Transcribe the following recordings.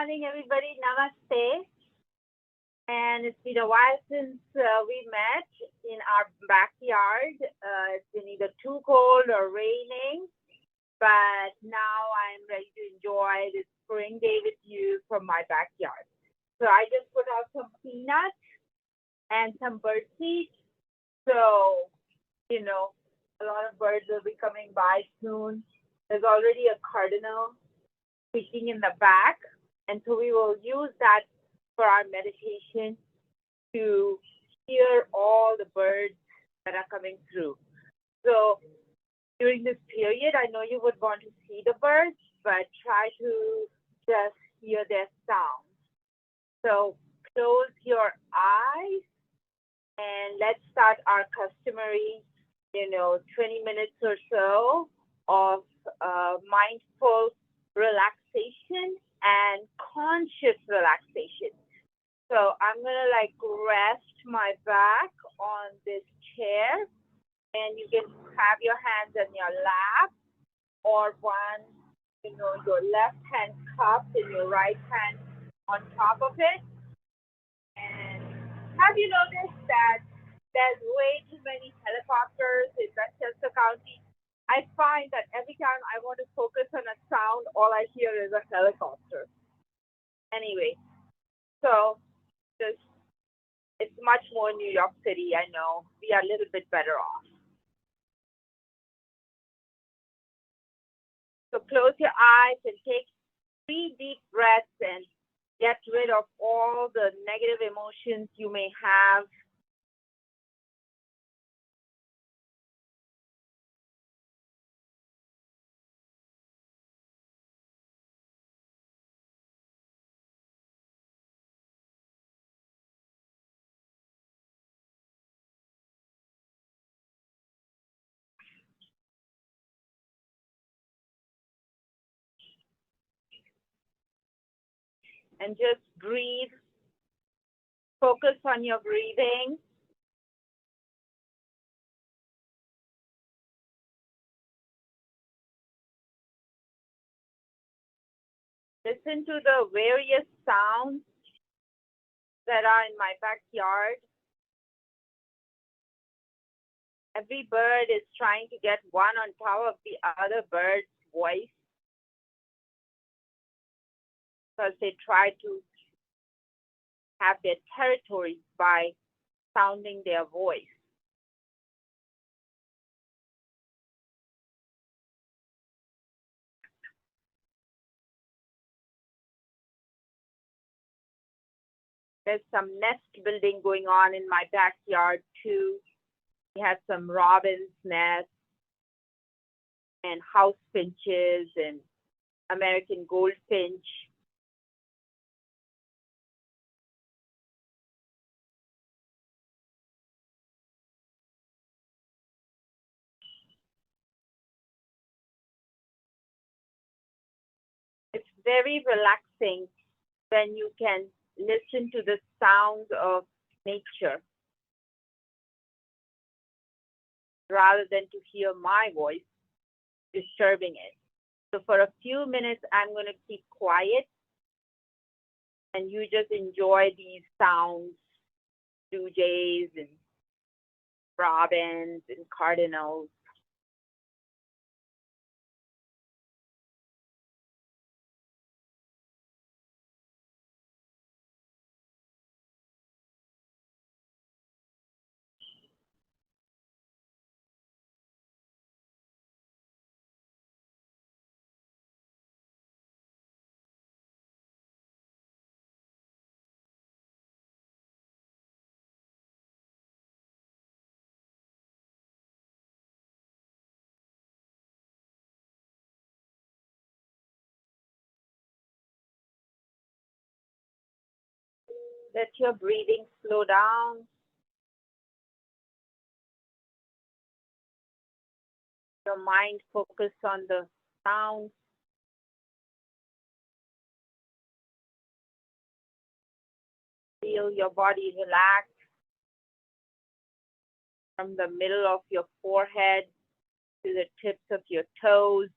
morning, everybody. Namaste. And it's been a while since we met in our backyard. It's been either too cold or raining, but now I'm ready to enjoy this spring day with you from my backyard. So I just put out some peanuts and some bird seed. So, a lot of birds will be coming by soon. There's already a cardinal speaking in the back. And so we will use that for our meditation to hear all the birds that are coming through. So during this period, I know you would want to see the birds, but try to just hear their sound. So close your eyes and let's start our customary, 20 minutes or so of mindful relaxation and conscious relaxation. So I'm gonna rest my back on this chair, and you can have your hands on your lap or one, your left hand cupped and your right hand on top of it. And have you noticed that there's way too many helicopters in Westchester County? I find that every time I want to focus on a sound, all I hear is a helicopter. Anyway, so it's much more New York City, I know. We are a little bit better off. So close your eyes and take 3 deep breaths and get rid of all the negative emotions you may have. And just breathe. Focus on your breathing. Listen to the various sounds that are in my backyard. Every bird is trying to get one on top of the other bird's voice because they try to have their territory by sounding their voice. There's some nest building going on in my backyard too. We have some robin's nests and house finches and American goldfinch. It's very relaxing when you can listen to the sounds of nature rather than to hear my voice disturbing it. So for a few minutes, I'm going to keep quiet and you just enjoy these sounds, blue jays and robins and cardinals. Let your breathing slow down. Your mind focus on the sounds. Feel your body relax from the middle of your forehead to the tips of your toes.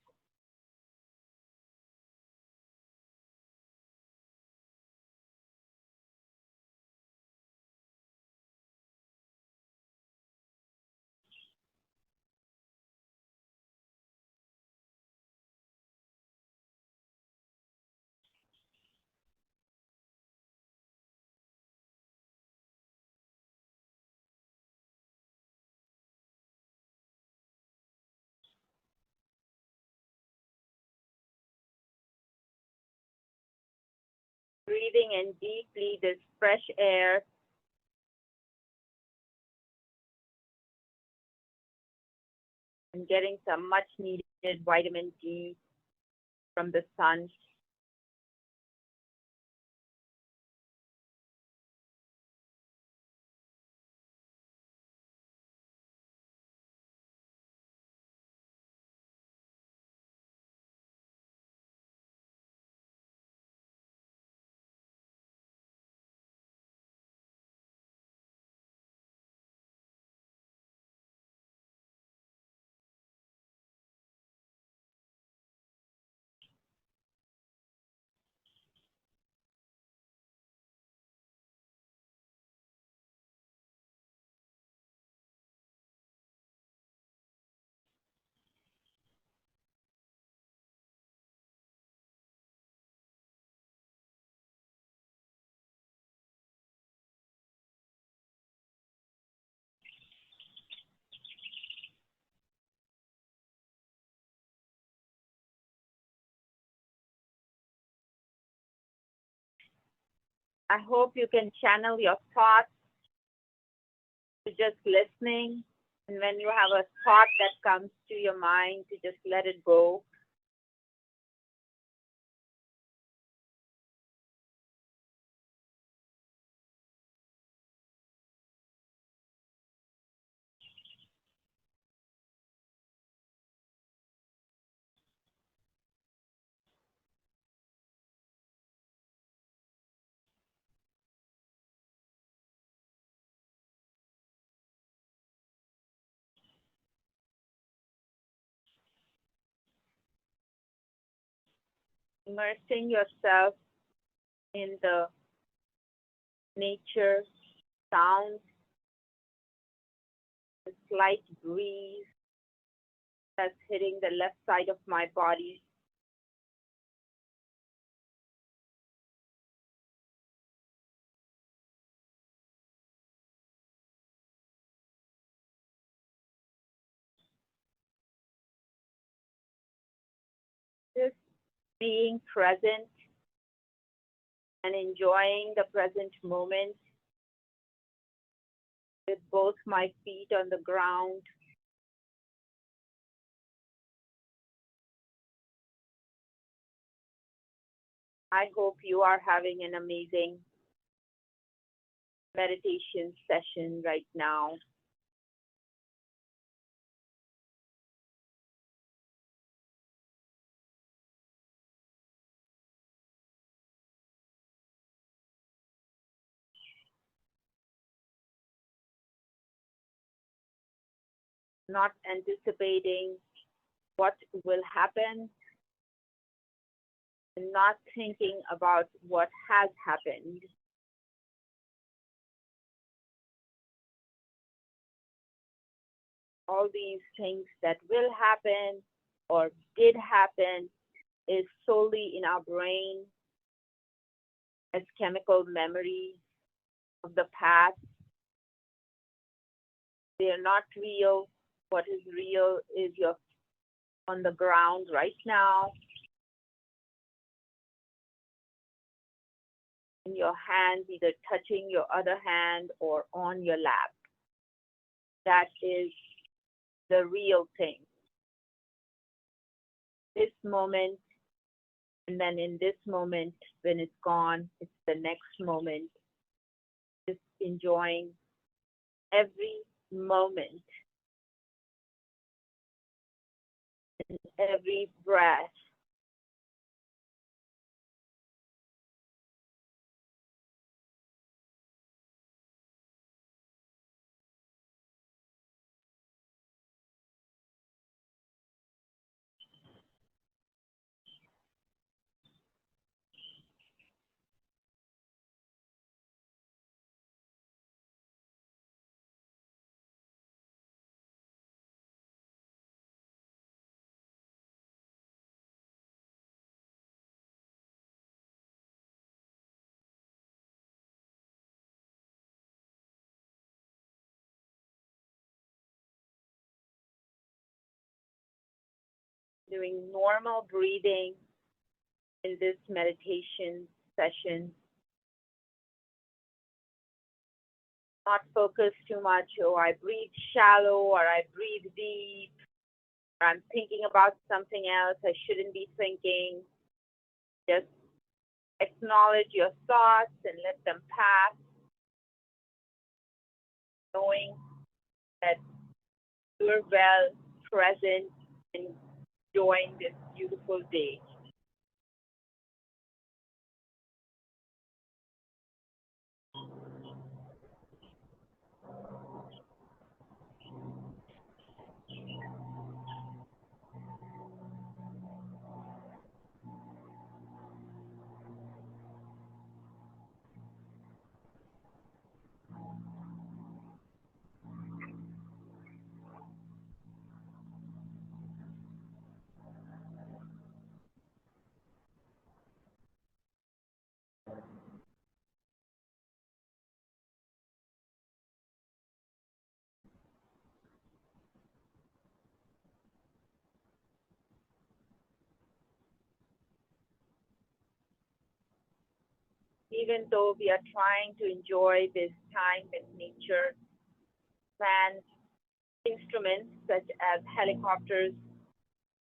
breathing in deeply this fresh air and getting some much needed vitamin D from the sun. I hope you can channel your thoughts to just listening. And when you have a thought that comes to your mind, to just let it go. Immersing yourself in the nature, sounds, the slight breeze that's hitting the left side of my body. Just being present and enjoying the present moment with both my feet on the ground. I hope you are having an amazing meditation session right now. Not anticipating what will happen and not thinking about what has happened. All these things that will happen or did happen is solely in our brain as chemical memories of the past. They are not real. What is real is you're on the ground right now, in your hands, either touching your other hand or on your lap. That is the real thing. This moment, and then in this moment, when it's gone, it's the next moment. Just enjoying every moment and every breath. Doing normal breathing in this meditation sessions. Not focus too much, oh, I breathe shallow or I breathe deep, or I'm thinking about something else I shouldn't be thinking. Just acknowledge your thoughts and let them pass, knowing that you're well present and enjoying this beautiful day. Even though we are trying to enjoy this time with nature, plants, instruments such as helicopters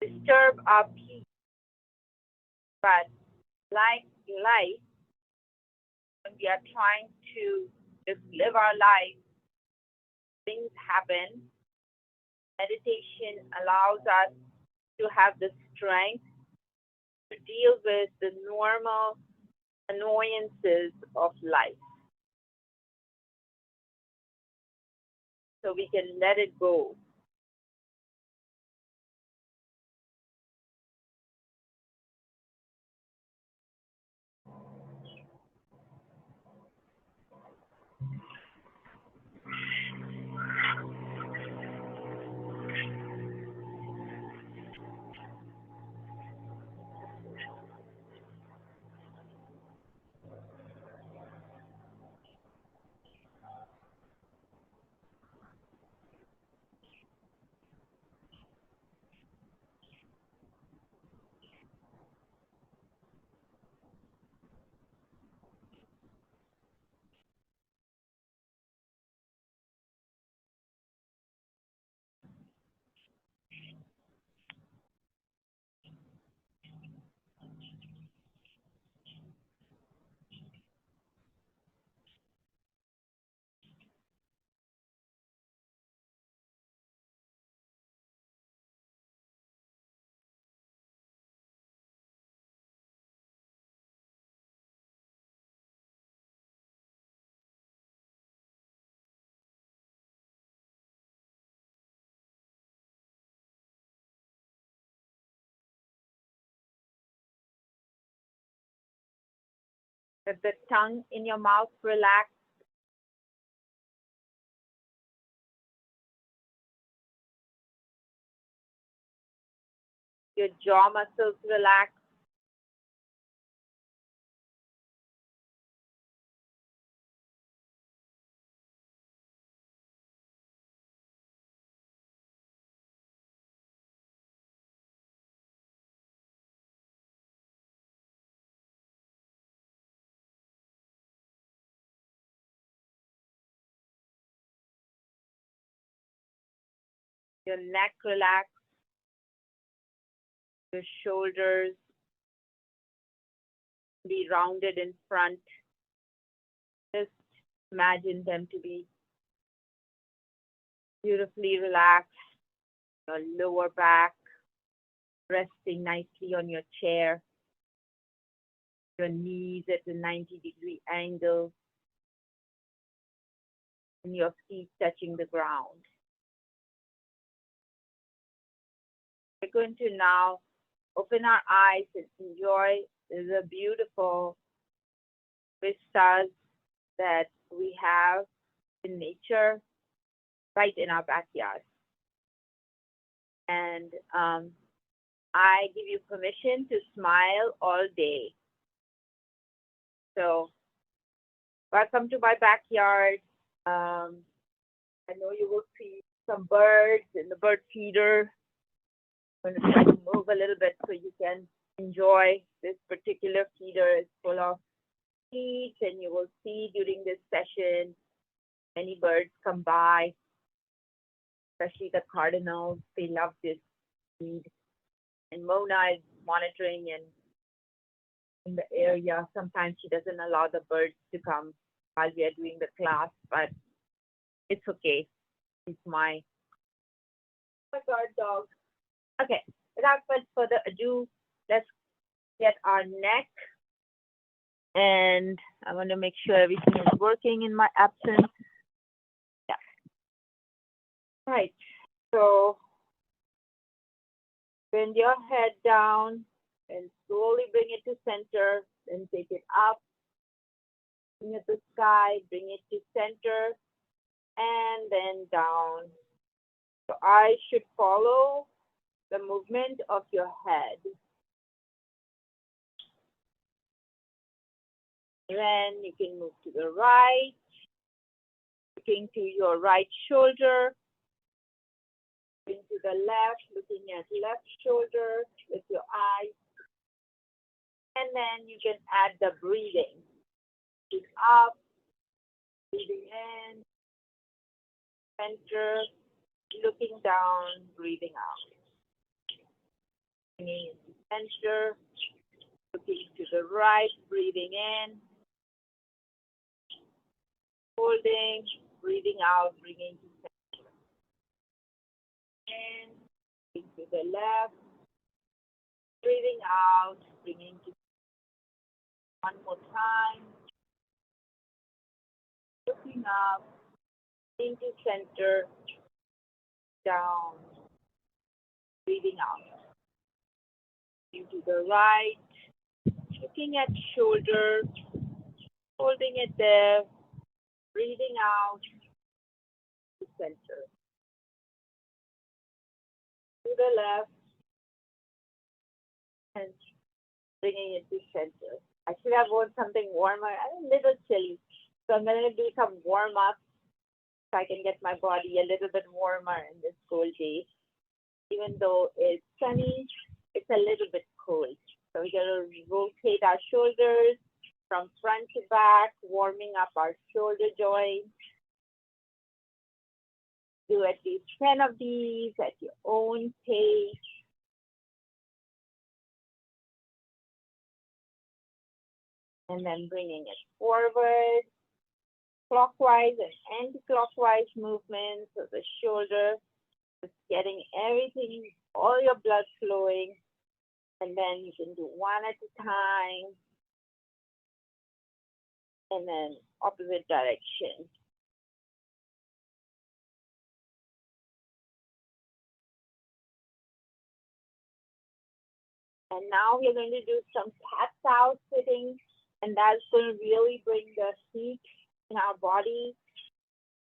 disturb our peace, but like life, when we are trying to just live our life, things happen. Meditation allows us to have the strength to deal with the normal annoyances of life. So we can let it go. Let the tongue in your mouth relax. Your jaw muscles relax. Your neck relax. Your shoulders be rounded in front. Just imagine them to be beautifully relaxed. Your lower back resting nicely on your chair. Your knees at a 90-degree angle. And your feet touching the ground. We're going to now open our eyes and enjoy the beautiful vistas that we have in nature right in our backyard. And I give you permission to smile all day. So, welcome to my backyard. I know you will see some birds in the bird feeder. I'm going to try to move a little bit so you can enjoy this particular feeder. It's full of seeds, and you will see during this session many birds come by, especially the cardinals. They love this seed. And Mona is monitoring and in the area. Sometimes she doesn't allow the birds to come while we are doing the class, but it's okay. It's my guard dog. Okay, without much further ado, let's get our neck. And I want to make sure everything is working in my absence. Yeah. Right. So bend your head down and slowly bring it to center. Then take it up. Bring it to sky. Bring it to center. And then down. So I should follow the movement of your head. Then you can move to the right, looking to your right shoulder, looking to the left, looking at left shoulder with your eyes. And then you can add the breathing. Breathing up, breathing in, center, looking down, breathing out. Bringing into center, looking to the right, breathing in, holding, breathing out, bringing to center. In, to the left, breathing out, bringing to one more time. Looking up, into center, down, breathing out. Into the right, looking at shoulder, holding it there, breathing out to center. To the left, and bringing it to center. I should have worn something warmer. I'm a little chilly, so I'm going to do some warm-up so I can get my body a little bit warmer in this cold day. Even though it's sunny, it's a little bit cold. So we're going to rotate our shoulders from front to back, warming up our shoulder joints. Do at least 10 of these at your own pace. And then bringing it forward, clockwise and anti-clockwise movements of the shoulder, just getting everything, all your blood flowing. And then you can do one at a time. And then opposite direction. And now we're going to do some cat-cow sitting, and that's going to really bring the heat in our body.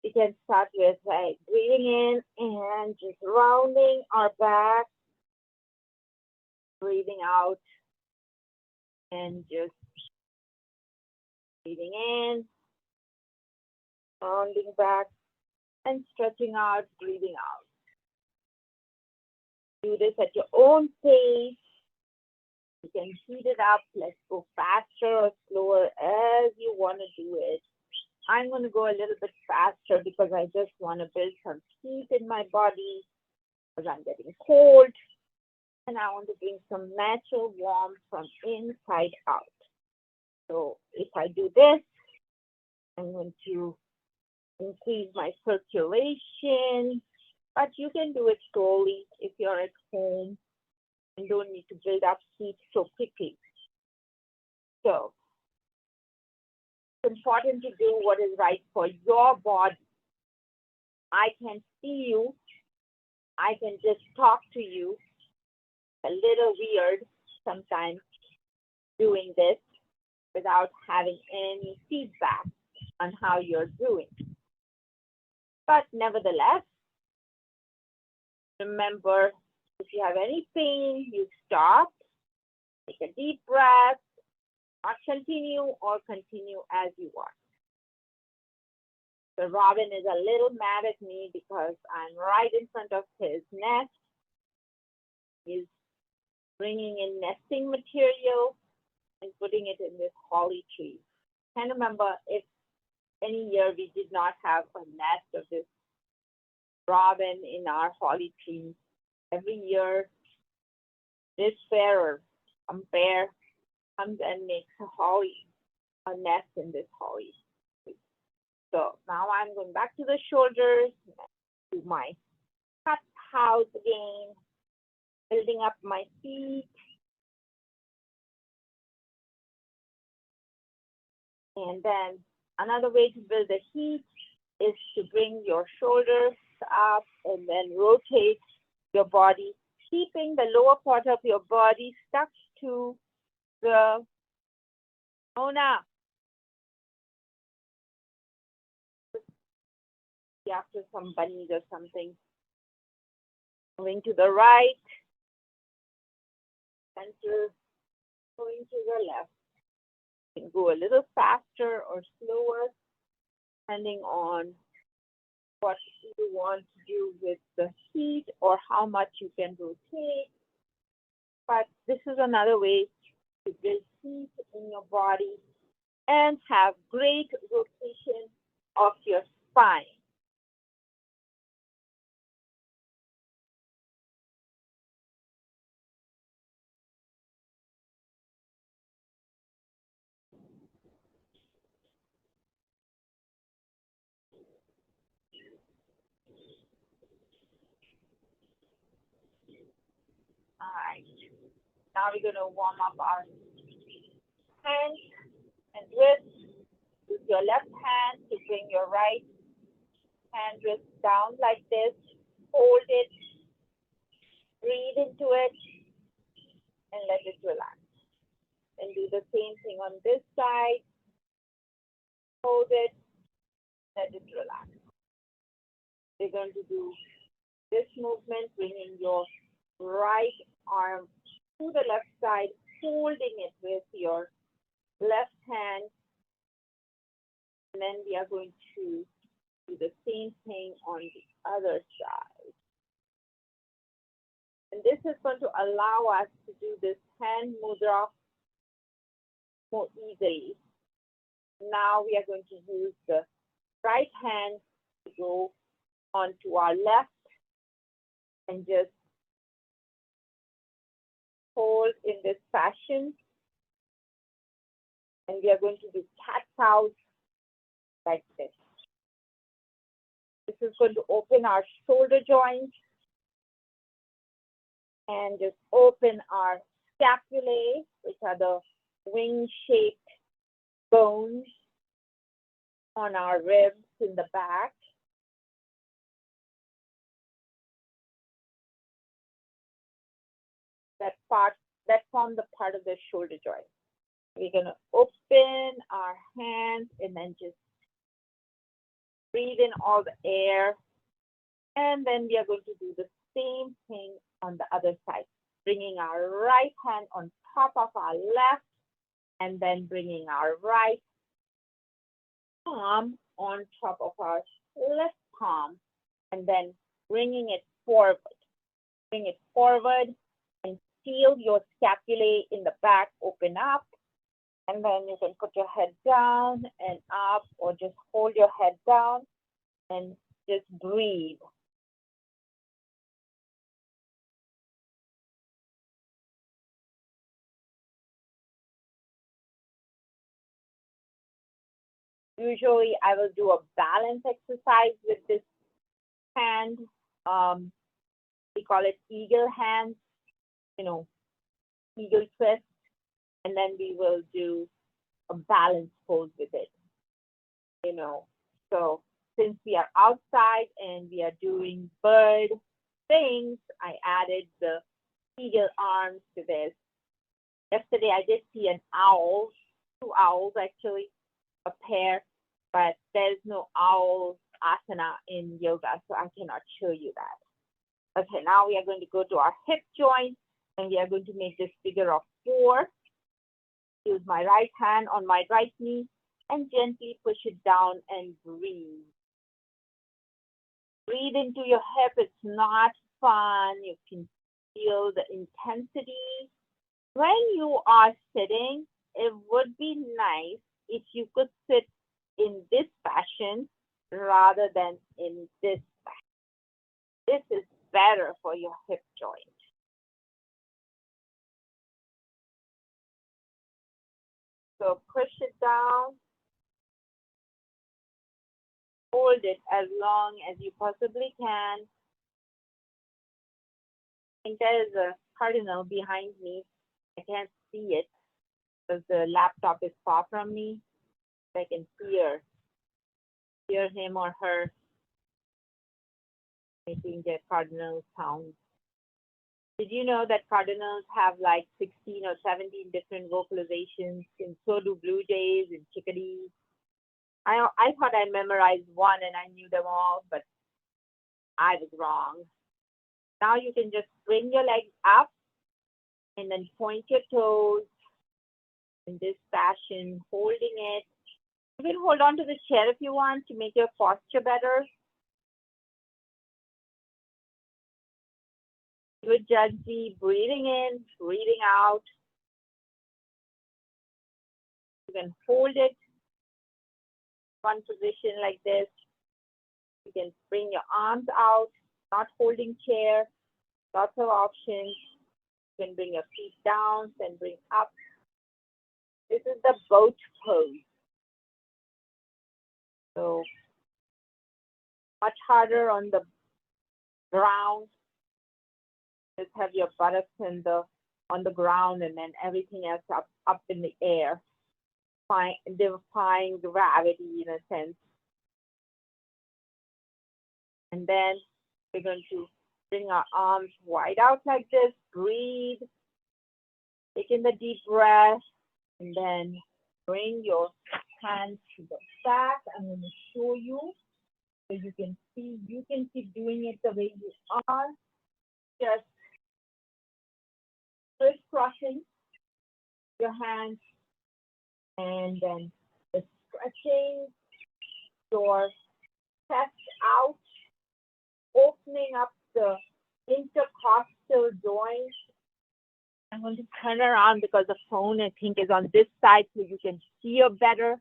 We can start with like breathing in and just rounding our back, breathing out, and just breathing in, rounding back, and stretching out, breathing out. Do this at your own pace. You can heat it up. Let's go faster or slower as you want to do it. I'm going to go a little bit faster because I just want to build some heat in my body because I'm getting cold. And I want to bring some natural warmth from inside out. So if I do this, I'm going to increase my circulation. But you can do it slowly if you're at home. And don't need to build up heat so quickly. So it's important to do what is right for your body. I can see you. I can just talk to you. A little weird sometimes doing this without having any feedback on how you're doing. But nevertheless, remember, if you have any pain, you stop, take a deep breath, not continue or continue as you want. So Robin is a little mad at me because I'm right in front of his nest. He's bringing in nesting material and putting it in this holly tree. Can't remember if any year we did not have a nest of this robin in our holly tree. Every year, this pair some pair comes and makes a nest in this holly. So now I'm going back to the shoulders, to my cat house again, building up my feet. And then another way to build the heat is to bring your shoulders up and then rotate your body, keeping the lower part of your body stuck to the Mona. After some bunnies or something. Moving to the right, center, going to the left. You can go a little faster or slower, depending on what you want to do with the heat or how much you can rotate. But this is another way to build heat in your body and have great rotation of your spine. All right. Now we're going to warm up our hands and wrists. Use your left hand to bring your right hand wrist down like this. Hold it, breathe into it, and let it relax. And do the same thing on this side. Hold it, let it relax. We're going to do this movement, bringing your right arm to the left side, holding it with your left hand. And then we are going to do the same thing on the other side. And this is going to allow us to do this hand mudra more easily. Now we are going to use the right hand to go onto our left and just hold in this fashion. And we are going to do cat cows like this. This is going to open our shoulder joints and just open our scapulae, which are the wing-shaped bones on our ribs in the back. That form the part of the shoulder joint. We're going to open our hands and then just breathe in all the air. And then we are going to do the same thing on the other side, bringing our right hand on top of our left, and then bringing our right palm on top of our left palm, and then bringing it forward. Bring it forward and feel your scapulae in the back open up. And then you can put your head down and up, or just hold your head down and just breathe. Usually I will do a balance exercise with this hand. We call it eagle hands, eagle twist. And then we will do a balance pose with it, So since we are outside and we are doing bird things, I added the eagle arms to this. Yesterday I did see an owl, 2 owls actually, a pair, but there's no owl asana in yoga, so I cannot show you that. Okay, now we are going to go to our hip joint, and we are going to make this figure of 4. Use my right hand on my right knee and gently push it down and breathe. Breathe into your hip. It's not fun. You can feel the intensity. When you are sitting, it would be nice if you could sit in this fashion rather than in this fashion. This is better for your hip joint. So push it down. Hold it as long as you possibly can. I think there is a cardinal behind me. I can't see it because the laptop is far from me. I can hear him or her making their cardinal sounds. Did you know that cardinals have like 16 or 17 different vocalizations, and so do blue jays and chickadees? I thought I memorized one and I knew them all, but I was wrong. Now you can just bring your legs up and then point your toes in this fashion, holding it. You can hold on to the chair if you want to make your posture better. Good, Judgy, breathing in, breathing out. You can hold it one position like this. You can bring your arms out, not holding chair. Lots of options. You can bring your feet down, then bring up. This is the boat pose. So much harder on the ground. Just have your buttocks on the ground, and then everything else up in the air. Defying gravity in a sense. And then we're going to bring our arms wide out like this. Breathe. Take in the deep breath, and then bring your hands to the back. I'm going to show you so you can see. You can keep doing it the way you are. Just crisscrossing your hands, and then just stretching your chest out, opening up the intercostal joints. I'm going to turn around because the phone, I think, is on this side so you can hear better.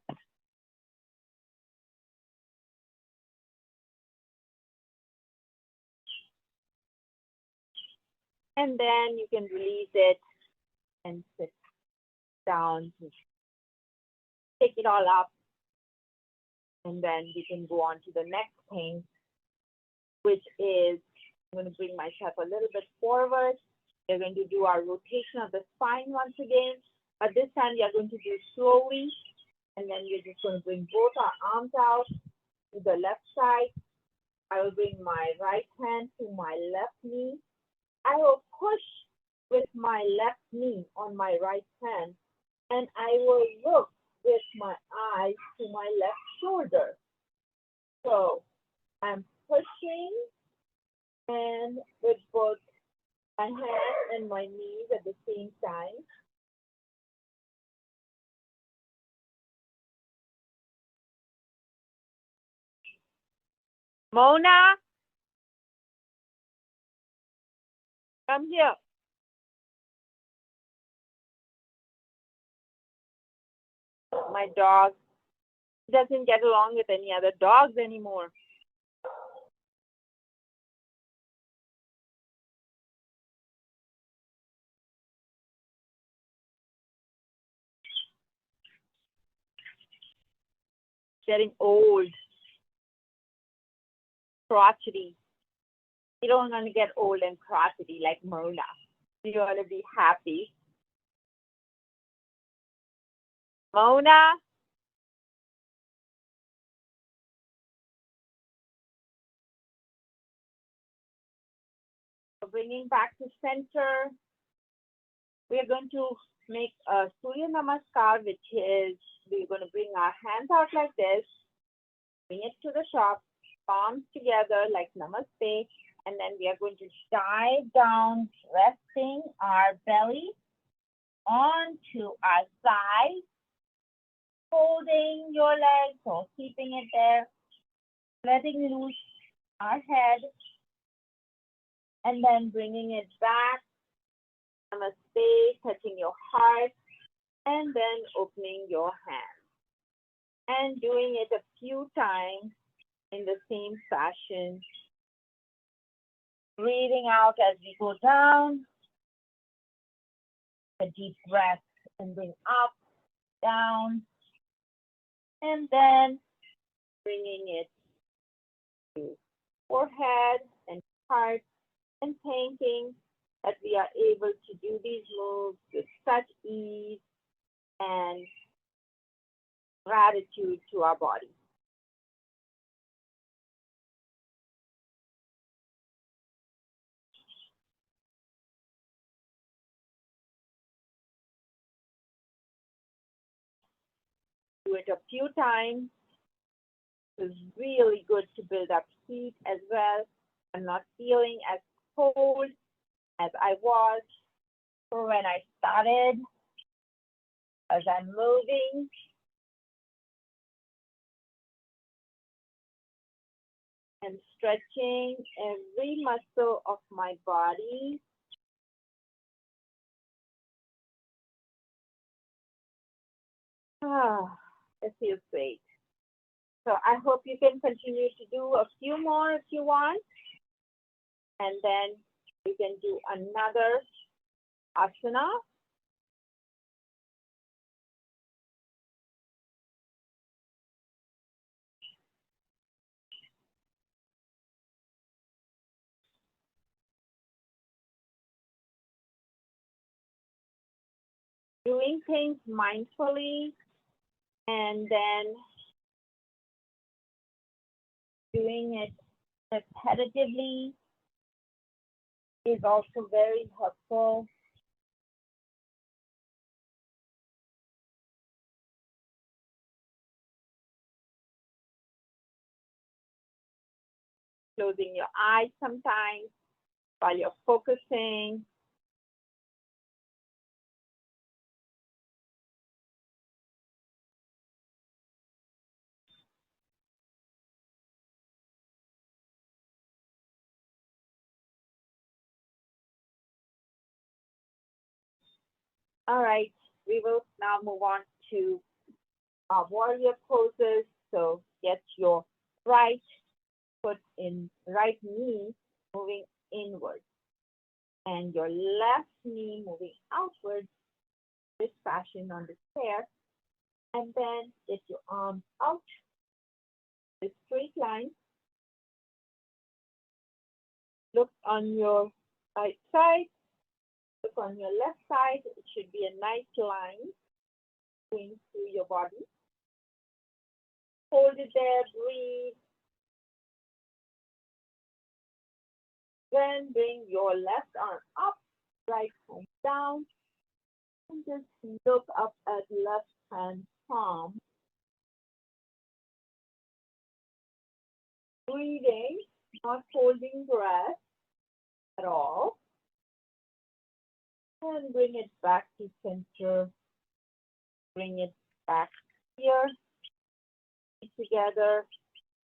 And then you can release it and sit down. Take it all up. And then we can go on to the next thing, which is, I'm going to bring myself a little bit forward. We're going to do our rotation of the spine once again, but this time we are going to do slowly, and then we're just going to bring both our arms out to the left side. I will bring my right hand to my left knee. I will push with my left knee on my right hand, and I will look with my eyes to my left shoulder. So I'm pushing and with both my hand and my knees at the same time. Mona, come here. My dog doesn't get along with any other dogs anymore. Getting old, crotchety. You don't want to get old and crotchety like Mona. You want to be happy. Mona, bringing back to center. We are going to make a Surya Namaskar, which is we're going to bring our hands out like this, bring it to the top, palms together like Namaste, and then we are going to dive down, resting our belly onto our side, holding your legs or keeping it there, letting loose our head, and then bringing it back. Namaste, touching your heart, and then opening your hands. and doing it a few times in the same fashion. Breathing out as we go down, a deep breath, and bring up, down, and then bringing it to forehead and heart, and thanking that we are able to do these moves with such ease and gratitude to our body. Do it a few times. It's really good to build up heat as well. I'm not feeling as cold as I was when I started. As I'm moving, and stretching every muscle of my body. Ah, it feels great. So I hope you can continue to do a few more if you want. And then you can do another asana. Doing things mindfully and then doing it repetitively is also very helpful. Closing your eyes sometimes while you're focusing. All right, we will now move on to our warrior poses. So get your right foot in, right knee moving inward, and your left knee moving outward, this fashion on the chair. And then get your arms out, this straight line. Look on your right side, look on your left side. It should be a nice line going through your body. Hold it there, breathe. Then bring your left arm up, right hand down, and just look up at left hand palm. Breathing, not holding breath at all. And bring it back to center. Bring it back here, together.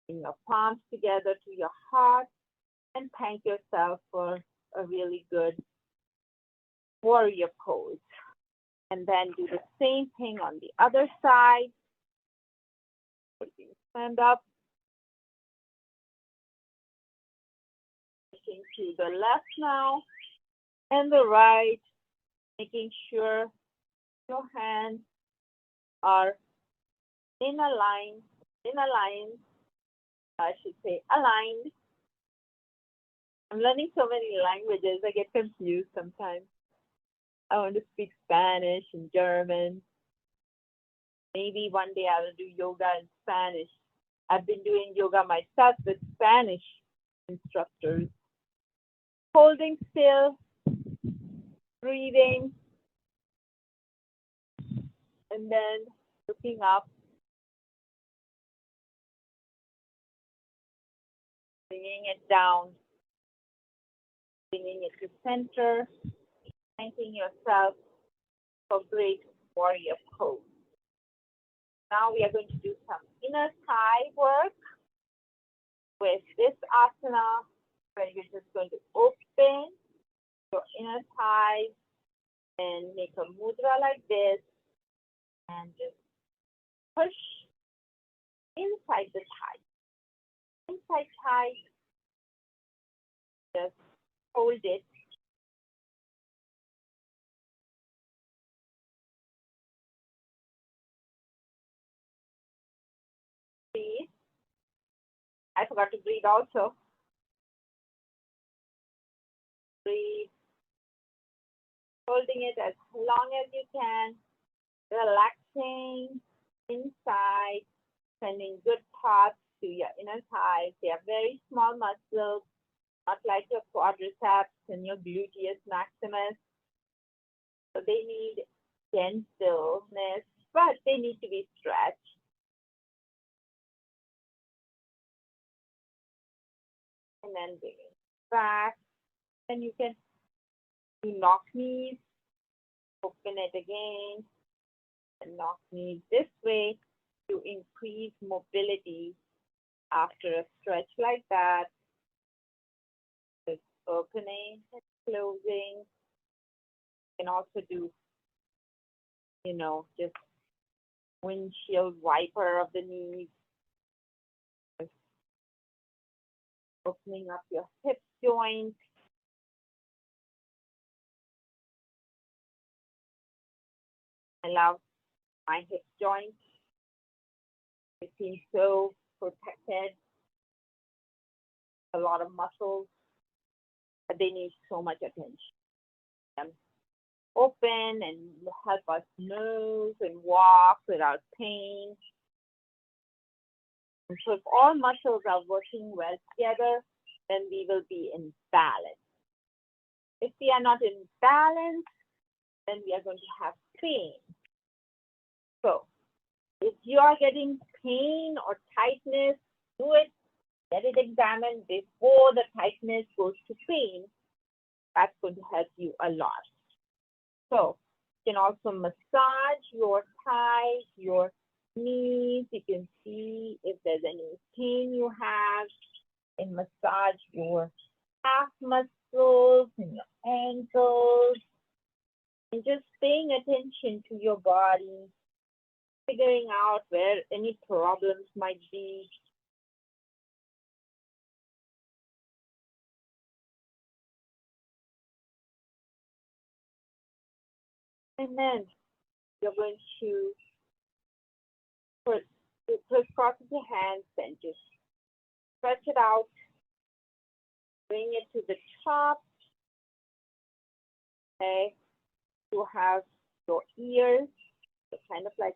Bring your palms together to your heart. And thank yourself for a really good warrior pose. And then do the same thing on the other side. Stand up. Looking to the left now and the right, making sure your hands are in a line, I should say aligned. I'm learning so many languages, I get confused sometimes. I want to speak Spanish and German. Maybe one day I will do yoga in Spanish. I've been doing yoga myself with Spanish instructors. Holding still, breathing, and then looking up, bringing it down, bringing it to center, thanking yourself for great warrior pose. Now we are going to do some inner thigh work with this asana, where you're just going to open your inner thighs and make a mudra like this, and just push inside the thigh. Inside thigh, just hold it. Breathe. I forgot to breathe also. Breathe. Holding it as long as you can. Relaxing inside. Sending good thoughts to your inner thighs. They are very small muscles, not like your quadriceps and your gluteus maximus. So they need gentleness, but they need to be stretched. And then bring it back. And you can do knock knees, open it again, and knock knees this way to increase mobility after a stretch like that. Just opening and closing. You can also do, just windshield wiper of the knees. Just opening up your hip joint. I love my hip joint. It seems so protected. A lot of muscles, but they need so much attention. Open and help us move and walk without pain. And so if all muscles are working well together, then we will be in balance. If we are not in balance, then we are going to have pain. So if you are getting pain or tightness, do it. Get it examined before the tightness goes to pain. That's going to help you a lot. So you can also massage your thighs, your knees. You can see if there's any pain you have, and massage your calf muscles and your ankles, and just paying attention to your body, figuring out where any problems might be. And then you're going to cross your hands and just stretch it out. Bring it to the top. Okay. You have your ears, so kind of like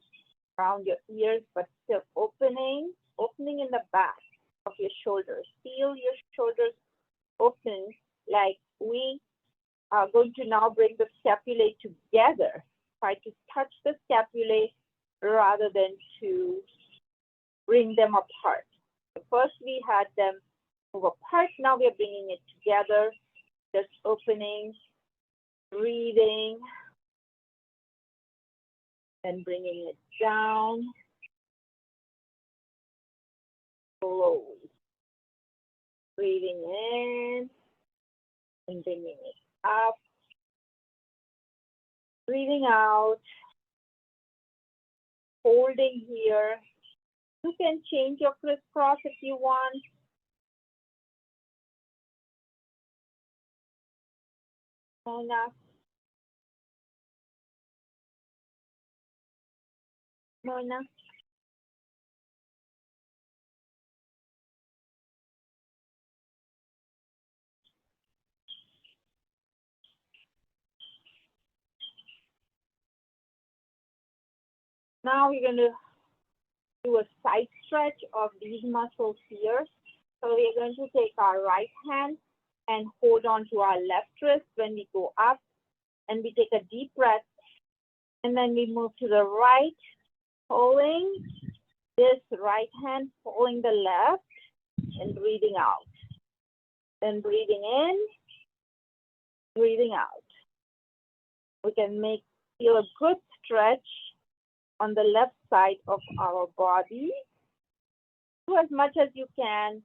around your ears, but still opening in the back of your shoulders. Feel your shoulders open, like we are going to now bring the scapulae together. Try to touch the scapulae rather than to bring them apart. So first we had them move apart, now we're bringing it together, just opening, breathing, and bringing it down slowly. Breathing in and bringing it up. Breathing out. Holding here. You can change your crisscross if you want. Mona. Mona. Now we're going to do a side stretch of these muscles here. So we're going to take our right hand and hold on to our left wrist when we go up, and we take a deep breath, and then we move to the right, pulling this right hand, pulling the left, and breathing out. Then breathing in, breathing out. We can feel a good stretch on the left side of our body. Do as much as you can.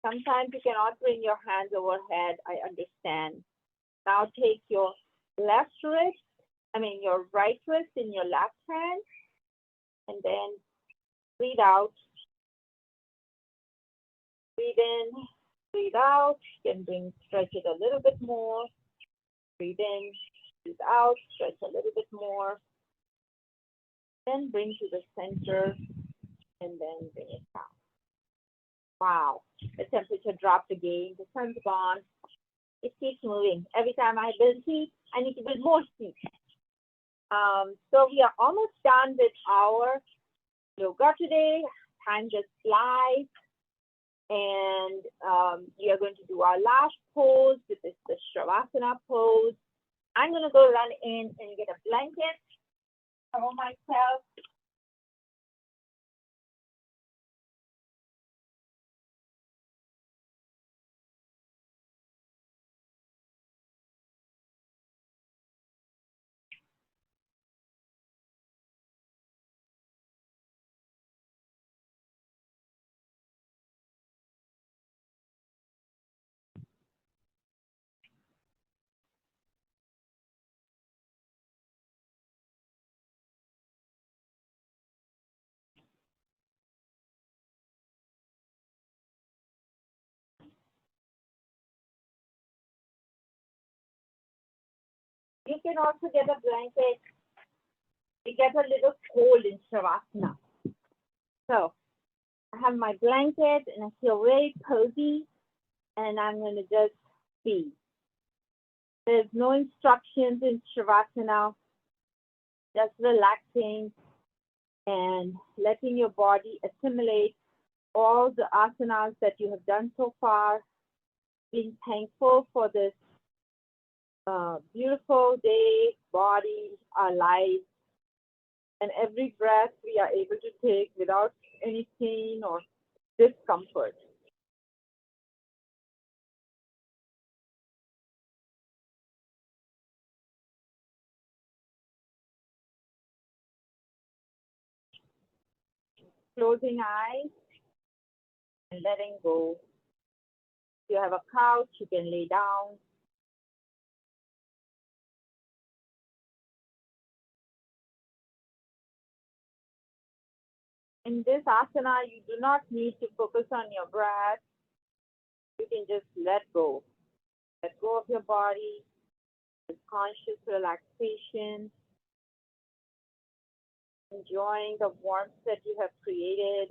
Sometimes you cannot bring your hands overhead, I understand. Now take your your right wrist in your left hand, and then breathe out Breathe in, breathe out. You can stretch it a little bit more. Breathe in, breathe out, stretch a little bit more. Then bring to the center and then bring it down. Wow, the temperature dropped again. The sun's gone. It keeps moving. Every time I build heat, I need to build more heat. So we are almost done with our yoga today. Time just flies. And we are going to do our last pose. This is the Shavasana pose. I'm going to go run in and get a blanket, cover myself. You can also get a blanket. You get a little cold in Shavasana. So I have my blanket and I feel very cozy, and I'm going to just be. There's no instructions in Shavasana, just relaxing and letting your body assimilate all the asanas that you have done so far, being thankful for this beautiful day, body, our life, and every breath we are able to take without any pain or discomfort. Closing eyes and letting go. If you have a couch, you can lay down. In this asana, you do not need to focus on your breath. You can just let go. Let go of your body with conscious relaxation, enjoying the warmth that you have created.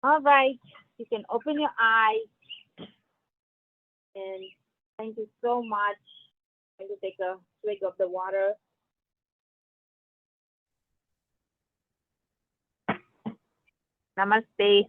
All right, you can open your eyes, and thank you so much. I'm going to take a swig of the water. Namaste.